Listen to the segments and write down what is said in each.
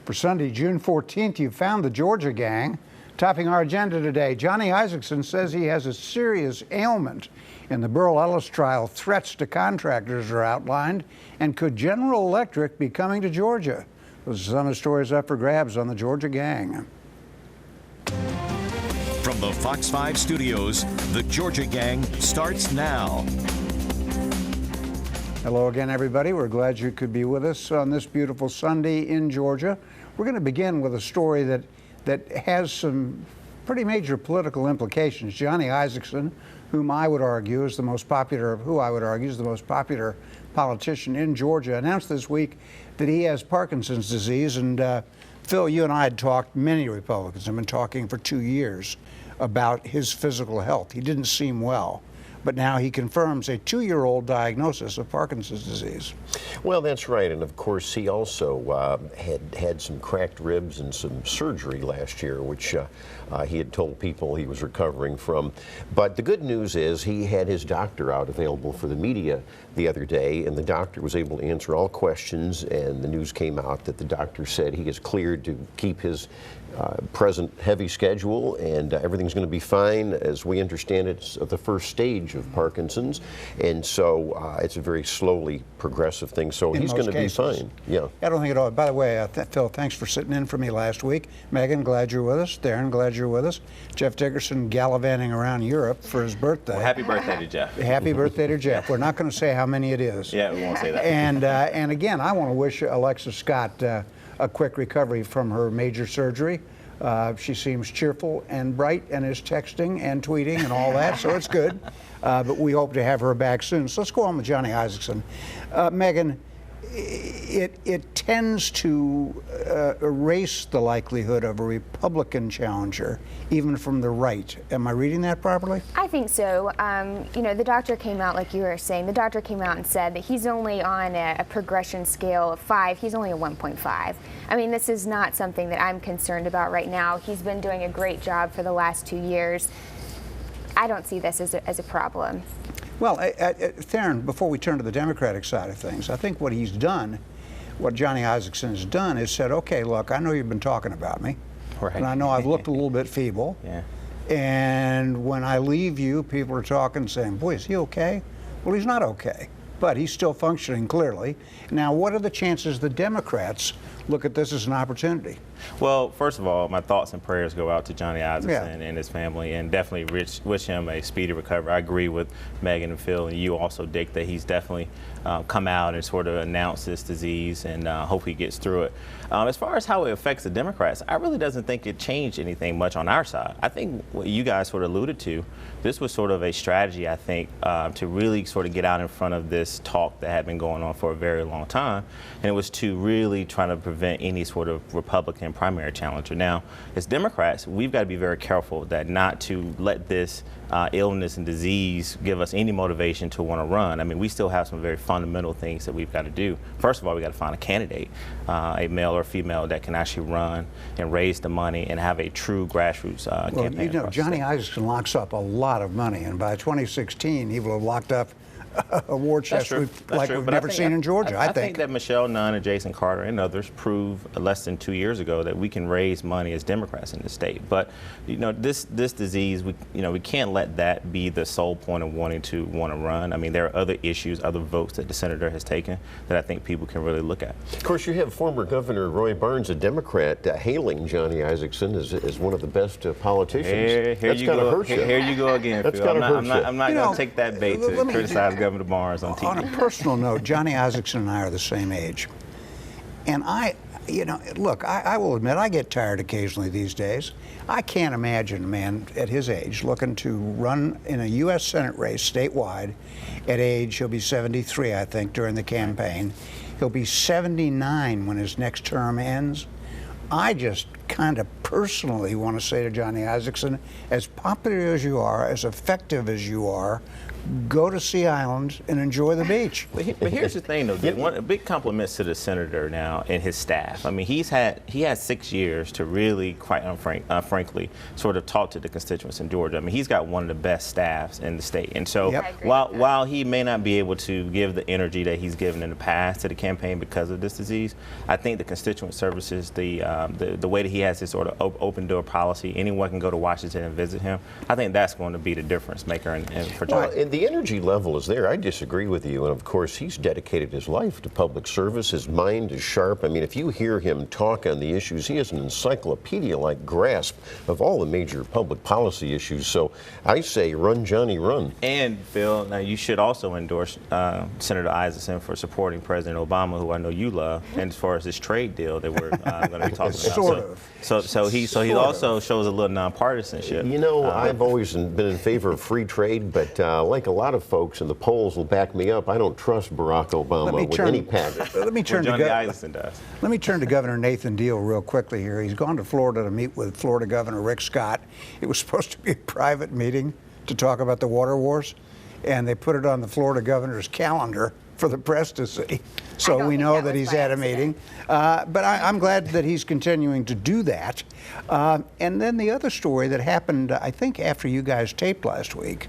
For Sunday, June 14th, you found the Georgia gang. Topping our agenda today, Johnny Isakson says he has a serious ailment. In the Burl Ellis trial, threats to contractors are outlined. And could General Electric be coming to Georgia? Those are some of the stories up for grabs on the Georgia gang. From the Fox 5 studios, the Georgia gang starts now. Hello again, everybody. We're glad you could be with us on this beautiful Sunday in Georgia. We're going to begin with a story that has some pretty major political implications. Johnny Isakson, who I would argue is the most popular politician in Georgia, announced this week that he has Parkinson's disease. And Phil, you and I had talked, many Republicans have been talking for 2 years about his physical health. He didn't seem well. But now he confirms a 2-year-old diagnosis of Parkinson's disease. Well, that's right. And of course, he also had some cracked ribs and some surgery last year, which he had told people he was recovering from. But the good news is he had his doctor out available for the media the other day, and the doctor was able to answer all questions. And the news came out that the doctor said he is cleared to keep his present heavy schedule, and everything's going to be fine. As we understand it, it's the first stage of Parkinson's, and so it's a very slowly progressive thing, so he's going to be fine. Yeah. I don't think at all. By the way, Phil, thanks for sitting in for me last week. Megan, glad you're with us. Darren, glad you're with us. Jeff Dickerson gallivanting around Europe for his birthday. Well, happy birthday to Jeff. Happy birthday to Jeff. We're not going to say how many it is. Yeah, we won't say that. And again, I want to wish Alexa Scott a quick recovery from her major surgery. She seems cheerful and bright and is texting and tweeting and all that, so it's good. But we hope to have her back soon. So let's go on with Johnny Isakson. Megan, it tends to erase the likelihood of a Republican challenger, even from the right. Am I reading that properly? I think so. You know, the doctor came out, like you were saying, the doctor came out and said that he's only on a progression scale of 5. He's only a 1.5. I mean, this is not something that I'm concerned about right now. He's been doing a great job for the last 2 years. I don't see this as a problem. Well, Theron, before we turn to the Democratic side of things, I think what he's done, what Johnny Isakson has done, is said, okay, look, I know you've been talking about me, right, and I know I've looked a little bit feeble, yeah, and when I leave you, people are talking, saying, boy, is he okay? Well, he's not okay, but he's still functioning clearly. Now, what are the chances the Democrats look at this as an opportunity? Well, first of all, my thoughts and prayers go out to Johnny Isakson and his family, and definitely wish him a speedy recovery. I agree with Megan and Phil, and you also, Dick, that he's definitely come out and sort of announced this disease, and hope he gets through it. As far as how it affects the Democrats, I really doesn't think it changed anything much on our side. I think what you guys sort of alluded to, this was sort of a strategy, I think, to really sort of get out in front of this talk that had been going on for a very long time, and it was to really try to prevent any sort of Republican primary challenger. Now, as Democrats, we've got to be very careful that not to let this illness and disease give us any motivation to want to run. I mean, we still have some very fundamental things that we've got to do. First of all, we got to find a candidate, a male or female, that can actually run and raise the money and have a true grassroots campaign. Well, you know, Johnny Isakson locks up a lot of money, and by 2016, he will have locked up a war chest like we've never seen in Georgia, I think. I think that Michelle Nunn and Jason Carter and others proved less than 2 years ago that we can raise money as Democrats in the state. But, you know, this disease, we can't let that be the sole point of wanting to run. I mean, there are other issues, other votes that the senator has taken that I think people can really look at. Of course, you have former Governor Roy Barnes, a Democrat, hailing Johnny Isakson as one of the best politicians. Here you go. Here you go again, That's Phil. I'm not going to take that bait to criticize Governor Barnes on TV. On a personal note, Johnny Isakson and I are the same age. And look, I will admit, I get tired occasionally these days. I can't imagine a man at his age looking to run in a U.S. Senate race statewide at age, he'll be 73, I think, during the campaign. He'll be 79 when his next term ends. I just kind of personally want to say to Johnny Isakson, as popular as you are, as effective as you are, go to Sea Island and enjoy the beach. But here's the thing, though. A big compliments to the senator now and his staff. I mean, he had 6 years to really, quite frankly, sort of talk to the constituents in Georgia. I mean, he's got one of the best staffs in the state. And so while he may not be able to give the energy that he's given in the past to the campaign because of this disease, I think the constituent services, the way that he has this sort of open door policy, anyone can go to Washington and visit him. I think that's going to be the difference maker for Georgia. Well, and the energy level is there. I disagree with you. And of course, he's dedicated his life to public service. His mind is sharp. I mean, if you hear him talk on the issues, he has an encyclopedia-like grasp of all the major public policy issues. So I say, run, Johnny, run. And Phil, now you should also endorse Senator Isaacson for supporting President Obama, who I know you love, and as far as this trade deal that we're going to be talking about. So he also shows a little nonpartisanship. You know, I've always been in favor of free trade, but like a lot of folks, and the polls will back me up, I don't trust Barack Obama with any package. Let me turn Johnny Isaacson does. Let me turn to Governor Nathan Deal real quickly here. He's gone to Florida to meet with Florida Governor Rick Scott. It was supposed to be a private meeting to talk about the water wars, and they put it on the Florida governor's calendar for the press to see. So we know that he's at a meeting. But I'm glad that he's continuing to do that. And then the other story that happened, I think, after you guys taped last week,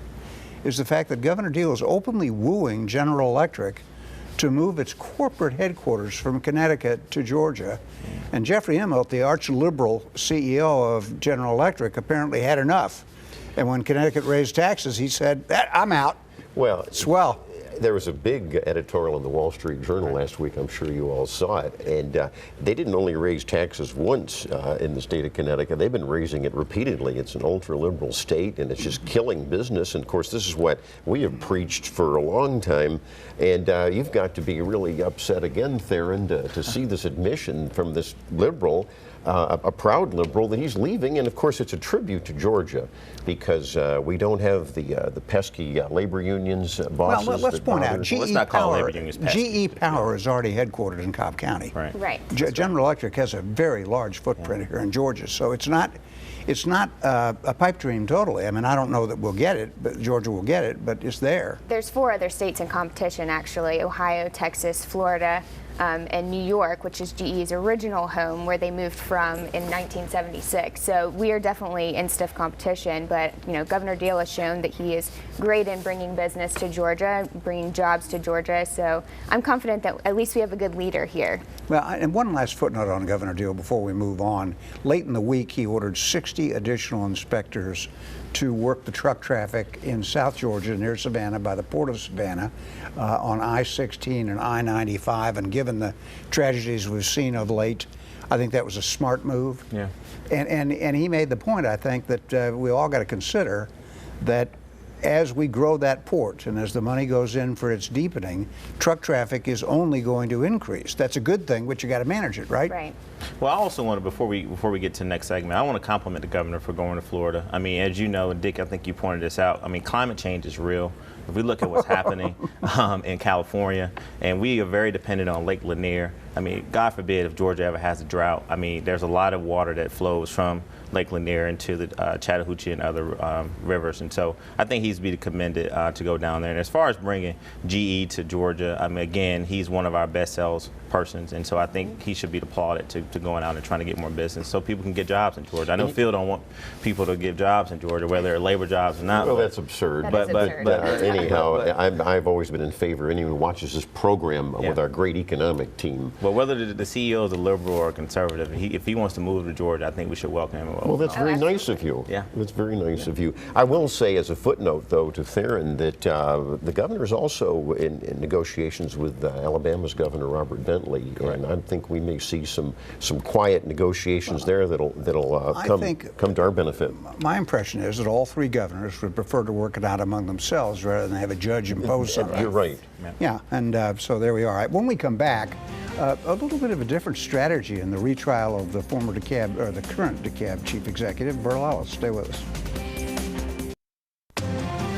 is the fact that Governor Deal is openly wooing General Electric to move its corporate headquarters from Connecticut to Georgia. And Jeffrey Immelt, the arch-liberal CEO of General Electric, apparently had enough. And when Connecticut raised taxes, he said, I'm out. Well, swell. There was a big editorial in the Wall Street Journal last week. I'm sure you all saw it. And they didn't only raise taxes once in the state of Connecticut. They've been raising it repeatedly. It's an ultra-liberal state, and it's just killing business. And, of course, this is what we have preached for a long time. And you've got to be really upset again, Theron, to see this admission from this liberal, a proud liberal, that he's leaving. And, of course, it's a tribute to Georgia because we don't have the pesky labor unions bosses. Well, let's point out, GE Power is already headquartered in Cobb County. Right. General Electric has a very large footprint here in Georgia, so it's not a pipe dream totally. I mean, I don't know that we'll get it, but Georgia will get it, but it's there. There's 4 other states in competition, actually: Ohio, Texas, Florida, and New York, which is GE's original home, where they moved from in 1976. So we are definitely in stiff competition, but Governor Deal has shown that he is great in bringing business to Georgia, bringing jobs to Georgia. So I'm confident that at least we have a good leader here. Well, and one last footnote on Governor Deal before we move on. Late in the week, he ordered 60 additional inspectors to work the truck traffic in South Georgia near Savannah, by the port of Savannah, on I-16 and I-95. And given the tragedies we've seen of late, I think that was a smart move. Yeah. And he made the point, I think, that we all got to consider that as we grow that port and as the money goes in for its deepening, truck traffic is only going to increase. That's a good thing, but you got to manage it, right? Right. Well, I also want to, before we get to the next segment, I want to compliment the governor for going to Florida. I mean, as you know, and Dick, I think you pointed this out, I mean, climate change is real. If we look at what's happening in California, and we are very dependent on Lake Lanier. I mean, God forbid if Georgia ever has a drought. I mean, there's a lot of water that flows from Lake Lanier into the Chattahoochee and other rivers. And so I think he's be commended to go down there. And as far as bringing GE to Georgia, I mean, again, he's one of our best sales persons. And so I think he should be applauded to going out and trying to get more business so people can get jobs in Georgia. I know Phil don't want people to get jobs in Georgia, whether they're labor jobs or not. Well, that's absurd. That is absurd. Anyhow, I've always been in favor. Anyone who watches this program with our great economic team. But whether the CEO is a liberal or a conservative, if he wants to move to Georgia, I think we should welcome him. Well, that's very nice of you. Yeah. That's very nice of you. I will say as a footnote, though, to Theron, that the governor is also in negotiations with Alabama's Governor Robert Bentley, and I think we may see some quiet negotiations there that'll come to our benefit. My impression is that all 3 governors would prefer to work it out among themselves rather than have a judge impose something. You're right. Yeah, and so there we are. When we come back, a little bit of a different strategy in the retrial of the former DeKalb, or the current DeKalb chief executive, Burl Ellis. Stay with us.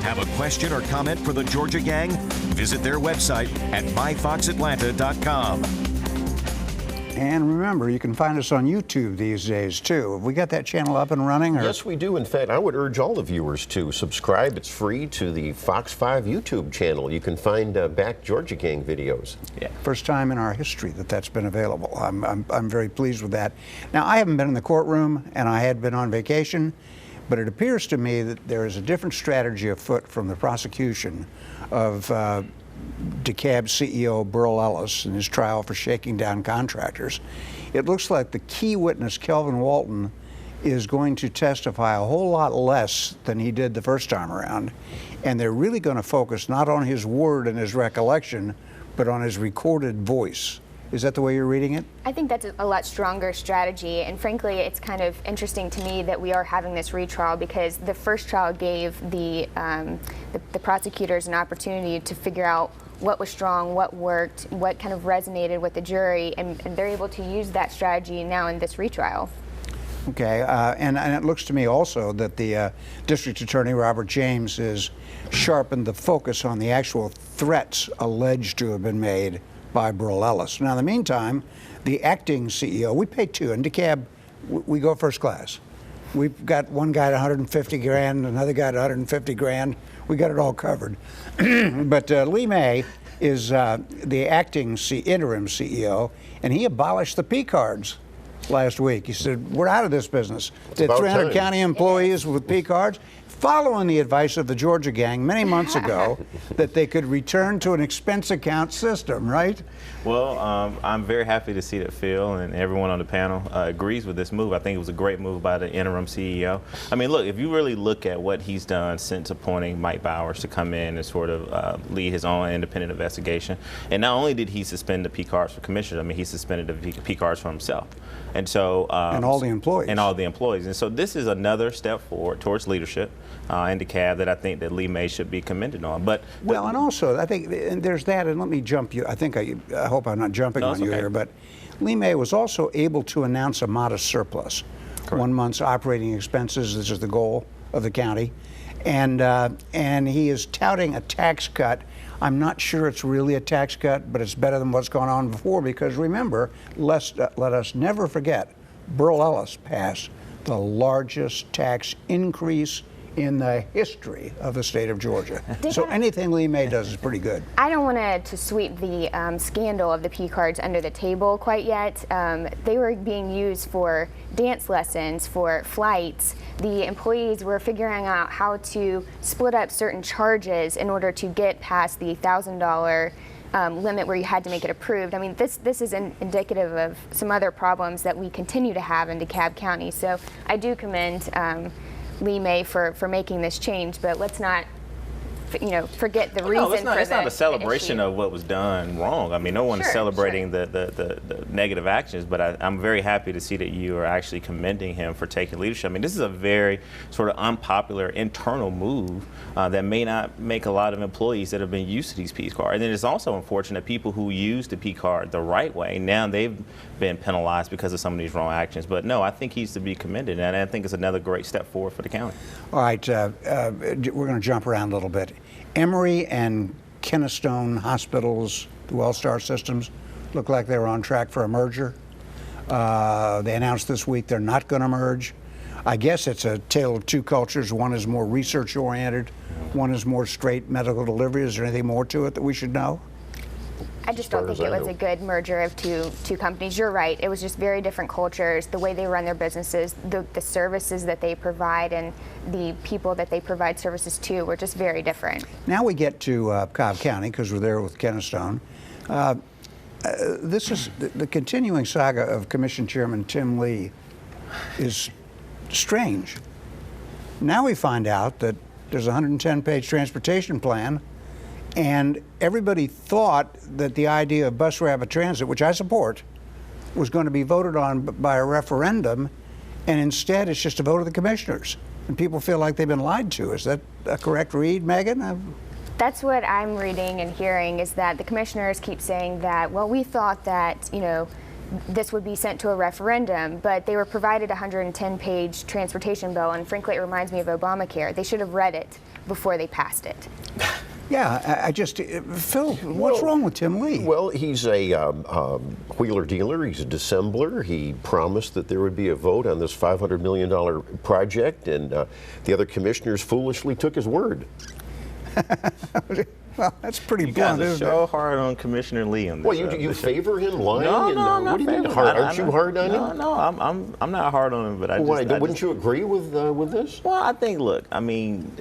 Have a question or comment for the Georgia Gang? Visit their website at myfoxatlanta.com. And remember, you can find us on YouTube these days, too. Have we got that channel up and running? Or? Yes, we do. In fact, I would urge all the viewers to subscribe. It's free to the Fox 5 YouTube channel. You can find back Georgia Gang videos. Yeah. First time in our history that that's been available. I'm very pleased with that. Now, I haven't been in the courtroom, and I had been on vacation, but it appears to me that there is a different strategy afoot from the prosecution of DeKalb CEO Burl Ellis in his trial for shaking down contractors. It looks like the key witness, Kelvin Walton, is going to testify a whole lot less than he did the first time around. And they're really going to focus not on his word and his recollection, but on his recorded voice. Is that the way you're reading it? I think that's a lot stronger strategy, and frankly, it's kind of interesting to me that we are having this retrial because the first trial gave the prosecutors an opportunity to figure out what was strong, what worked, what kind of resonated with the jury, and they're able to use that strategy now in this retrial. Okay, and it looks to me also that the District Attorney, Robert James, has sharpened the focus on the actual threats alleged to have been made by Burl Ellis. Now, in the meantime, the acting CEO, we pay two. In DeKalb, we go first class. We've got one guy at 150 grand, another guy at 150 grand. We got it all covered. But Lee May is the acting interim CEO, and he abolished the P cards last week. He said, we're out of this business. Did about 300 time. county employees with P cards, following the advice of the Georgia Gang many months ago that they could return to an expense account system, right? Well, I'm very happy to see that Phil and everyone on the panel agrees with this move. I think it was a great move by the interim CEO. I mean, look, if you really look at what he's done since appointing Mike Bowers to come in and sort of lead his own independent investigation, and not only did he suspend the P cards for commissioners, I mean, he suspended the P cards for himself. And so, and all the employees. And all the employees. And so this is another step forward towards leadership in DeKalb that I think that Lee May should be commended on. But well, and also, I think and there's that, and let me jump you. I hope I'm not jumping on you okay. here, but Lee May was also able to announce a modest surplus. Correct. 1 month's operating expenses, this is the goal of the county. And he is touting a tax cut. I'm not sure it's really a tax cut, but it's better than what's gone on before because remember, let us never forget, Burl Ellis passed the largest tax increase in the history of the state of Georgia. So anything Lee May does is pretty good. I don't want to sweep the scandal of the P cards under the table quite yet. They were being used for dance lessons, for flights. The employees were figuring out how to split up certain charges in order to get past the $1,000 limit where you had to make it approved. I mean, this is indicative of some other problems that we continue to have in DeKalb County. So I do commend Lee May for making this change, but let's not, forget the reason for it's not a celebration issue. of what was done wrong. I mean, no one's Sure, celebrating the negative actions, but I'm very happy to see that you are actually commending him for taking leadership. I mean, this is a very sort of unpopular internal move that may not make a lot of employees that have been used to these P cards. And then it's also unfortunate people who use the P card the right way, now they've been penalized because of some of these wrong actions. But no, I think he's to be commended, and I think it's another great step forward for the county. All right, we're going to jump around a little bit. Emory and Kennestone hospitals, the WellStar systems, look like they were on track for a merger. They announced this week they're not going to merge. I guess it's a tale of two cultures. One is more research-oriented. One is more straight medical delivery. Is there anything more to it that we should know? I just don't think it was a good merger of two companies. You're right. It was just very different cultures, the way they run their businesses, the services that they provide, and the people that they provide services to were just very different. Now we get to Cobb County because we're there with Kennestone. This is the continuing saga of Commission Chairman Tim Lee is strange. Now we find out that there's a 110-page transportation plan, and everybody thought that the idea of bus rapid transit, which I support, was going to be voted on by a referendum, and instead it's just a vote of the commissioners. And people feel like they've been lied to. Is that a correct read, Megan? That's what I'm reading and hearing, is that the commissioners keep saying that, well, we thought that, this would be sent to a referendum, but they were provided a 110-page transportation bill, and frankly, it reminds me of Obamacare. They should have read it before they passed it. Yeah, I just, Phil, what's wrong with Tim Lee? Well, he's a wheeler dealer. He's a dissembler. He promised that there would be a vote on this $500 million project, and the other commissioners foolishly took his word. Well, that's pretty You guys blunt, are isn't so it? hard on Commissioner Lee on this. Well, you favor him lying? No, and, no, I'm not what do you mean favoring- hard? I- Aren't you hard on no, him? No, I'm not hard on him, but I just. Why? I Wouldn't just- you agree with this? Well, I think. Look, I mean,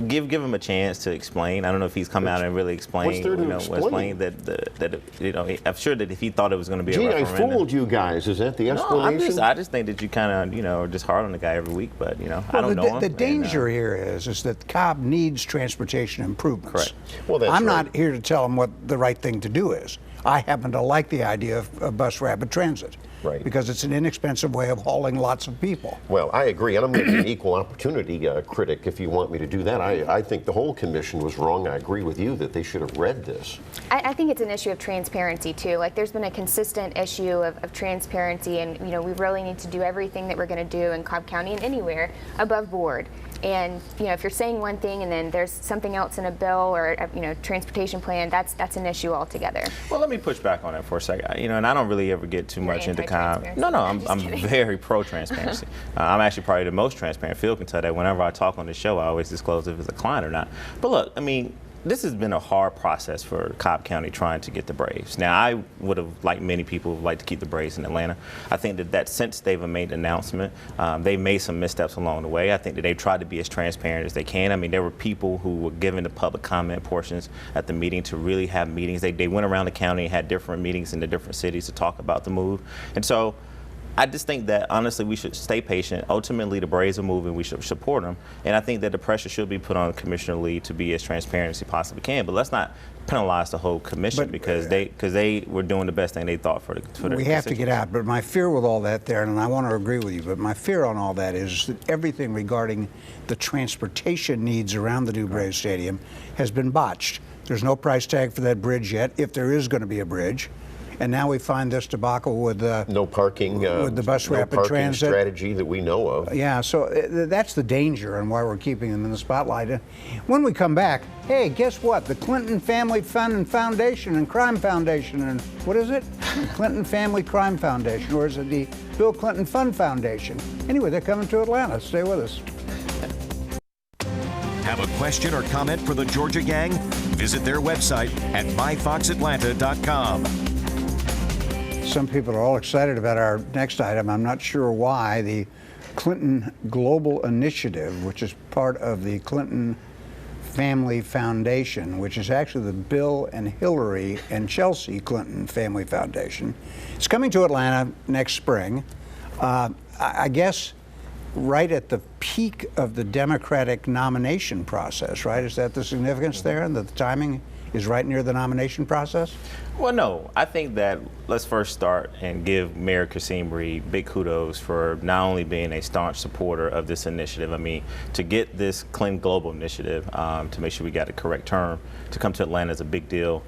give him a chance to explain. I don't know if he's come out and really explained. What's there to explain? that I'm sure that if he thought it was going to be Gee, a I referendum. fooled you guys. Is that the No, explanation? I just think that you kind of, are just hard on the guy every week. But I Well, don't know him. the and, danger here is that Cobb needs transportation improvements. Correct. Well, that's I'm right. not here to tell him what the right thing to do is. I happen to like the idea of bus rapid transit. Right. Because it's an inexpensive way of hauling lots of people. Well, I agree, and I'm going to be an equal opportunity critic if you want me to do that. I think the whole commission was wrong. I agree with you that they should have read this. I think it's an issue of transparency too. Like there's been a consistent issue of transparency, and we really need to do everything that we're going to do in Cobb County and anywhere above board. And if you're saying one thing and then there's something else in a bill or a transportation plan, that's an issue altogether. Well, let me push back on that for a second. And I don't really ever get too much into Cobb. anti-transparency. No, I'm just I'm kidding. very pro-transparency. I'm actually probably the most transparent. Phil can tell that whenever I talk on the show, I always disclose if it's a client or not. But look, I mean, this has been a hard process for Cobb County trying to get the Braves. Now, I would have, like many people, would like to keep the Braves in Atlanta. I think that since they've made the announcement, they've made some missteps along the way. I think that they've tried to be as transparent as they can. I mean, there were people who were given the public comment portions at the meeting to really have meetings. They went around the county and had different meetings in the different cities to talk about the move. And so I just think that, honestly, we should stay patient. Ultimately, the Braves are moving. We should support them. And I think that the pressure should be put on Commissioner Lee to be as transparent as he possibly can. But let's not penalize the whole commission But, because they were doing the best thing they thought for the We have to get constituents. out, but my fear with all that there, and I want to agree with you, but my fear on all that is that everything regarding the transportation needs around the new Braves Stadium has been botched. There's no price tag for that bridge yet, if there is going to be a bridge. And now we find this debacle with No parking. with the bus no rapid parking transit strategy that we know of. Yeah, so that's the danger and why we're keeping them in the spotlight. When we come back, hey, guess what? The Clinton Family Fund and Foundation and Crime Foundation, and what is it? Clinton Family Crime Foundation, or is it the Bill Clinton Fund Foundation? Anyway, they're coming to Atlanta. Stay with us. Have a question or comment for the Georgia Gang? Visit their website at myfoxatlanta.com. Some people are all excited about our next item. I'm not sure why. The Clinton Global Initiative, which is part of the Clinton Family Foundation, which is actually the Bill and Hillary and Chelsea Clinton Family Foundation. It's coming to Atlanta next spring. I guess right at the peak of the Democratic nomination process, right? Is that the significance there, and that the timing is right near the nomination process? Well, no. I think that let's first start and give Mayor Kasim Reed big kudos for not only being a staunch supporter of this initiative. I mean, to get this Clinton Global Initiative, to make sure we got the correct term, to come to Atlanta is a big deal.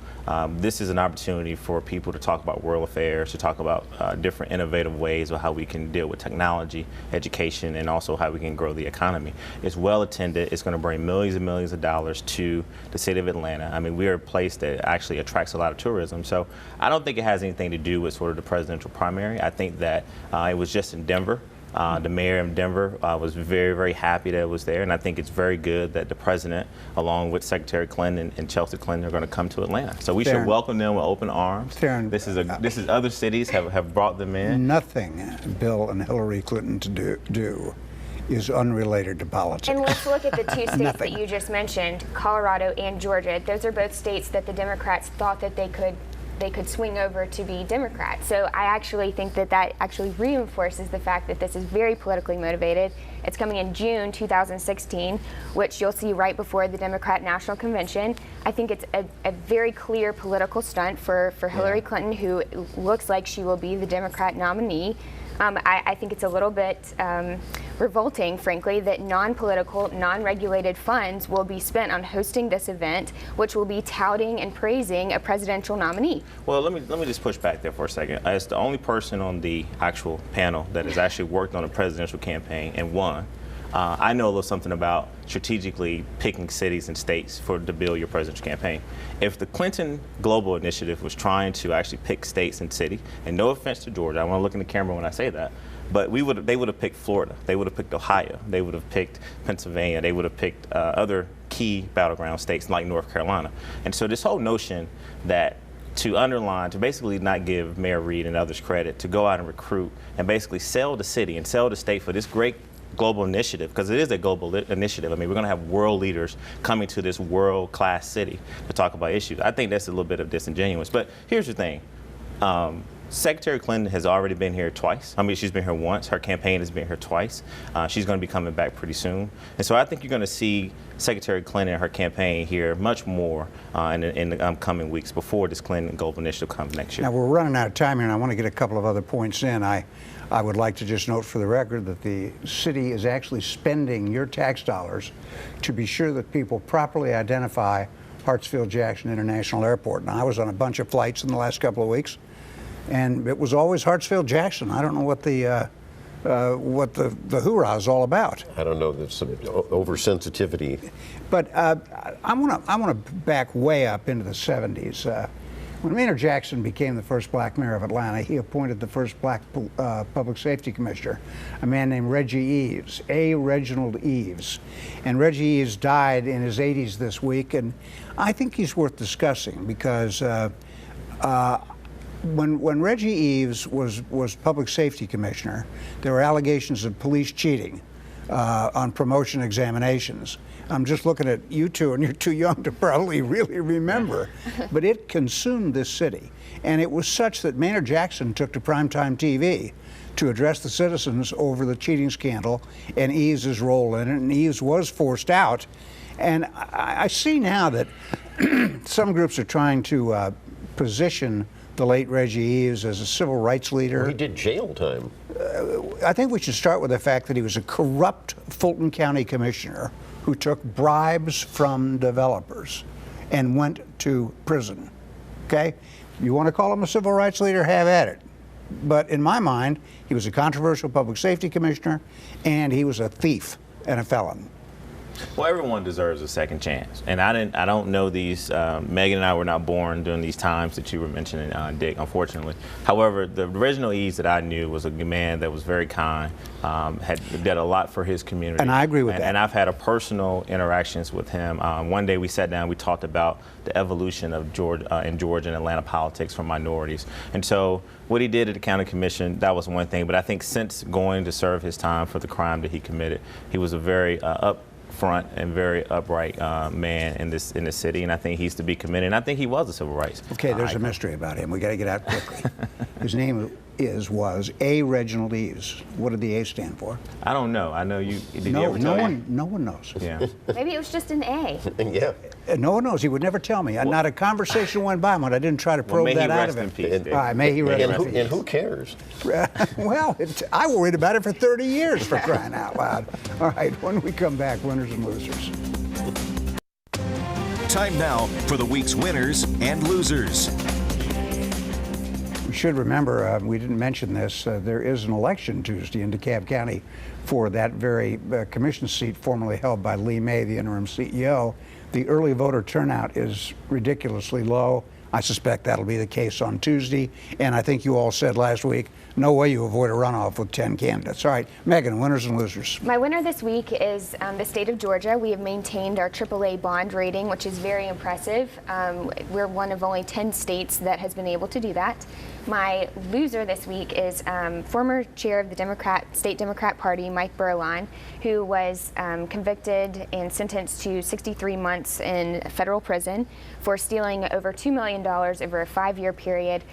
This is an opportunity for people to talk about world affairs, to talk about different innovative ways of how we can deal with technology, education, and also how we can grow the economy. It's well attended. It's going to bring millions and millions of dollars to the city of Atlanta. I mean, we are a place that actually attracts a lot of tourism. So I don't think it has anything to do with sort of the presidential primary. I think that it was just in Denver. The mayor of Denver was very, very happy that it was there, and I think it's very good that the president, along with Secretary Clinton and Chelsea Clinton, are going to come to Atlanta. So we should Darren. welcome them with open arms. Darren, This is other cities have brought them in. Nothing Bill and Hillary Clinton to do is unrelated to politics. And let's look at the two states Nothing. that you just mentioned, Colorado and Georgia. Those are both states that the Democrats thought that they could swing over to be Democrats. So I actually think that actually reinforces the fact that this is very politically motivated. It's coming in June 2016, which you'll see right before the Democrat National Convention. I think it's a very clear political stunt for Hillary Clinton, who looks like she will be the Democrat nominee. I think it's a little bit revolting, frankly, that non-political, non-regulated funds will be spent on hosting this event, which will be touting and praising a presidential nominee. Well, let me just push back there for a second. As the only person on the actual panel that has actually worked on a presidential campaign and won, I know a little something about strategically picking cities and states to build your presidential campaign. If the Clinton Global Initiative was trying to actually pick states and cities, and no offense to Georgia, I want to look in the camera when I say that, but they would have picked Florida, they would have picked Ohio, they would have picked Pennsylvania, they would have picked other key battleground states like North Carolina. And so this whole notion that to basically not give Mayor Reed and others credit, to go out and recruit and basically sell the city and sell the state for this great global initiative, because it is a global initiative. I mean, we're going to have world leaders coming to this world-class city to talk about issues. I think that's a little bit of disingenuous. But here's the thing. Secretary Clinton has already been here twice. I mean, she's been here once. Her campaign has been here twice. She's going to be coming back pretty soon. And so I think you're going to see Secretary Clinton and her campaign here much more in the coming weeks before this Clinton Global Initiative comes next year. Now, we're running out of time here, and I want to get a couple of other points in. I would like to just note for the record that the city is actually spending your tax dollars to be sure that people properly identify Hartsfield-Jackson International Airport. Now, I was on a bunch of flights in the last couple of weeks, and it was always Hartsfield-Jackson. I don't know what the hoorah is all about. I don't know, there's some oversensitivity. But I want to back way up into the 70s. When Maynard Jackson became the first black mayor of Atlanta, he appointed the first black public safety commissioner, a man named Reggie Eves, A. Reginald Eves. And Reggie Eves died in his 80s this week, and I think he's worth discussing because when Reggie Eves was public safety commissioner, there were allegations of police cheating on promotion examinations. I'm just looking at you two, and you're too young to probably really remember. But it consumed this city. And it was such that Maynard Jackson took to primetime TV to address the citizens over the cheating scandal and Eves' role in it. And Eves was forced out. And I see now that some groups are trying to position the late Reggie Eves as a civil rights leader. Well, he did jail time. I think we should start with the fact that he was a corrupt Fulton County commissioner who took bribes from developers and went to prison. Okay? You want to call him a civil rights leader, have at it. But in my mind, he was a controversial public safety commissioner, and he was a thief and a felon. Well, everyone deserves a second chance, and I don't know these. Megan and I were not born during these times that you were mentioning, Dick, unfortunately. However, the original Eves that I knew was a man that was very kind, did a lot for his community. And I agree with that. And I've had a personal interactions with him. One day we sat down, we talked about the evolution of Georgia and Atlanta politics for minorities. And so what he did at the county commission, that was one thing. But I think since going to serve his time for the crime that he committed, he was a very upfront and very upright man in this city, and I think he's to be commended. And I think he was a civil rights. Okay, there's a mystery about him. We got to get out quickly. His name was A. Reginald Eves. What did the A stand for? I don't know. I know you. Did No, you ever no tell one, me? no one knows. Yeah. Maybe it was just an A. Yeah. No one knows. He would never tell me. Not a conversation went by when I didn't try to probe Well, may that he out rest of him. in peace, Dick. All right, may he rest in peace. And who cares? Well, I worried about it for 30 years, for crying out loud. All right, when we come back, winners and losers. Time now for the week's winners and losers. We should remember, we didn't mention this, there is an election Tuesday in DeKalb County for that very commission seat formerly held by Lee May, the interim CEO. The early voter turnout is ridiculously low. I suspect that'll be the case on Tuesday. And I think you all said last week, no way you avoid a runoff with 10 candidates. All right, Megan, winners and losers. My winner this week is the state of Georgia. We have maintained our AAA bond rating, which is very impressive. We're one of only 10 states that has been able to do that. My loser this week is former chair of the State Democrat Party, Mike Burline, who was convicted and sentenced to 63 months in federal prison for stealing over $2 million over a 5-year period.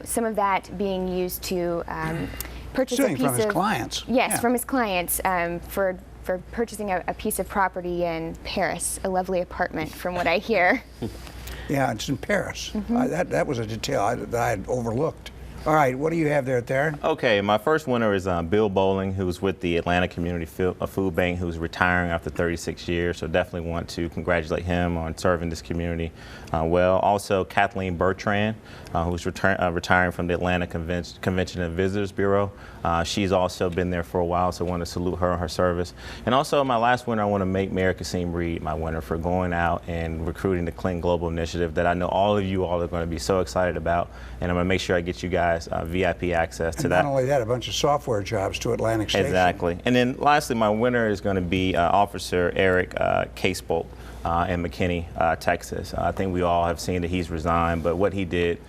Some of that being used to purchase a piece from his of clients. Yes, Yeah. from his clients for purchasing a piece of property in Paris, a lovely apartment, from what I hear. Yeah, it's in Paris. That was a detail that I had overlooked. All right, what do you have there, Theron? Okay, my first winner is Bill Bowling, who's with the Atlanta Community Food Bank, who's retiring after 36 years. So definitely want to congratulate him on serving this community well. Also, Kathleen Bertrand, who's retiring from the Atlanta Convention and Visitors Bureau. She's also been there for a while, so I want to salute her on her service. And also, my last winner, I want to make Mayor Kasim Reed my winner for going out and recruiting the Clinton Global Initiative that I know all of you all are going to be so excited about. And I'm going to make sure I get you guys VIP access to And that. not only that, a bunch of software jobs to Atlantic Station. Exactly. And then lastly, my winner is going to be Officer Eric Casebolt in McKinney, Texas. I think we all have seen that he's resigned, but what he did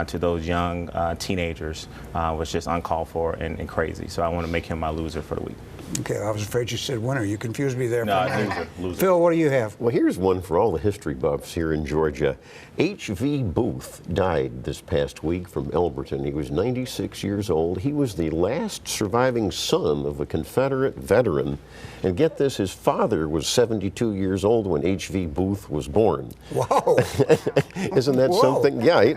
to those young teenagers was just uncalled for and crazy. So I want to make him my loser for the week. Okay, I was afraid you said winner. You confused me there. No, for a minute. loser. Phil, what do you have? Well, here's one for all the history buffs here in Georgia. H.V. Booth died this past week from Elberton. He was 96 years old. He was the last surviving son of a Confederate veteran. And get this, his father was 72 years old when H.V. Booth was born. Whoa. Isn't that Whoa. something? Yeah,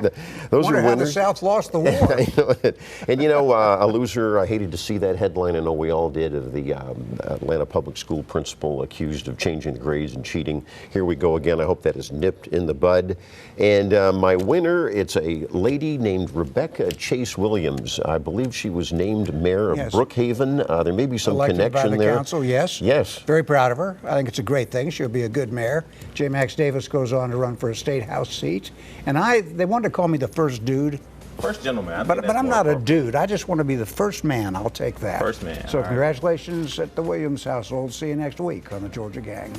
those Wonder are how the winners. South lost the war. I know it. And you know, a loser, I hated to see that headline. I know we all did, of the Atlanta public school principal accused of changing the grades and cheating. Here we go again. I hope that is nipped in the bud. And my winner, it's a lady named Rebecca Chase Williams. I believe she was named mayor of Yes. Brookhaven. There may be some Elected connection by the there. council, yes. Yes. Very proud of her. I think it's a great thing. She'll be a good mayor. J. Max Davis goes on to run for a state house seat. And they wanted to call me the first dude. First gentleman. But I'm not a dude. I just want to be the first man. I'll take that. First man, So all right. congratulations at the Williams household. See you next week on the Georgia Gang.